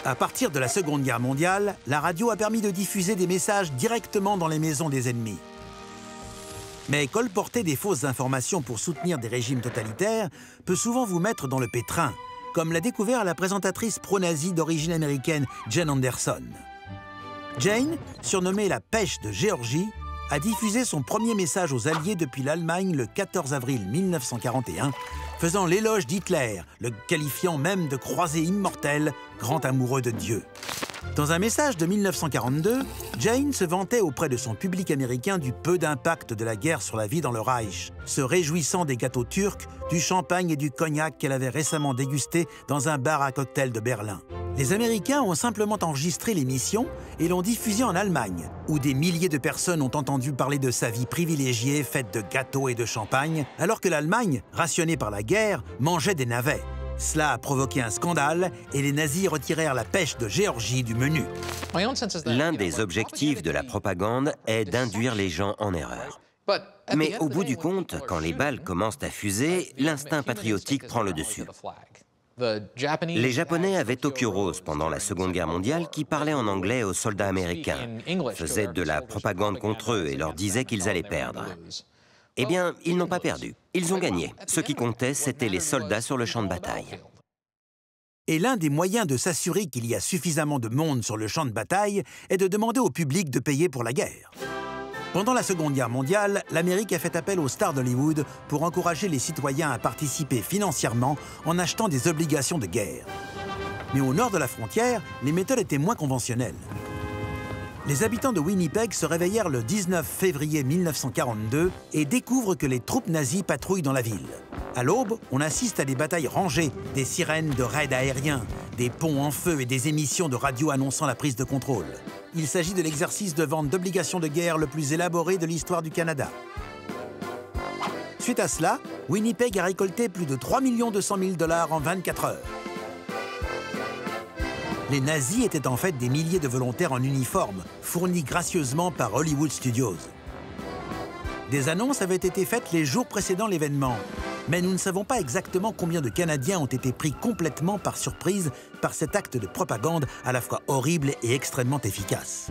À partir de la Seconde Guerre mondiale, la radio a permis de diffuser des messages directement dans les maisons des ennemis. Mais colporter des fausses informations pour soutenir des régimes totalitaires peut souvent vous mettre dans le pétrin, comme l'a découvert la présentatrice pro-nazie d'origine américaine Jane Anderson. Jane, surnommée la pêche de Géorgie, a diffusé son premier message aux Alliés depuis l'Allemagne le 14 avril 1941, faisant l'éloge d'Hitler, le qualifiant même de croisé immortel, grand amoureux de Dieu. Dans un message de 1942, Jane se vantait auprès de son public américain du peu d'impact de la guerre sur la vie dans le Reich, se réjouissant des gâteaux turcs, du champagne et du cognac qu'elle avait récemment dégusté dans un bar à cocktail de Berlin. Les Américains ont simplement enregistré l'émission et l'ont diffusée en Allemagne, où des milliers de personnes ont entendu parler de sa vie privilégiée faite de gâteaux et de champagne, alors que l'Allemagne, rationnée par la guerre, mangeait des navets. Cela a provoqué un scandale et les nazis retirèrent la pêche de Géorgie du menu. L'un des objectifs de la propagande est d'induire les gens en erreur. Mais au bout du compte, quand les balles commencent à fuser, l'instinct patriotique prend le dessus. Les Japonais avaient Tokyo Rose pendant la Seconde Guerre mondiale qui parlait en anglais aux soldats américains, faisait de la propagande contre eux et leur disait qu'ils allaient perdre. Eh bien, ils n'ont pas perdu. Ils ont gagné. Ce qui comptait, c'étaient les soldats sur le champ de bataille. Et l'un des moyens de s'assurer qu'il y a suffisamment de monde sur le champ de bataille est de demander au public de payer pour la guerre. Pendant la Seconde Guerre mondiale, l'Amérique a fait appel aux stars d'Hollywood pour encourager les citoyens à participer financièrement en achetant des obligations de guerre. Mais au nord de la frontière, les méthodes étaient moins conventionnelles. Les habitants de Winnipeg se réveillèrent le 19 février 1942 et découvrent que les troupes nazies patrouillent dans la ville. À l'aube, on assiste à des batailles rangées, des sirènes de raids aériens, des ponts en feu et des émissions de radio annonçant la prise de contrôle. Il s'agit de l'exercice de vente d'obligations de guerre le plus élaboré de l'histoire du Canada. Suite à cela, Winnipeg a récolté plus de 3 200 000 $ en 24 heures. Les nazis étaient en fait des milliers de volontaires en uniforme, fournis gracieusement par Hollywood Studios. Des annonces avaient été faites les jours précédant l'événement, mais nous ne savons pas exactement combien de Canadiens ont été pris complètement par surprise par cet acte de propagande à la fois horrible et extrêmement efficace.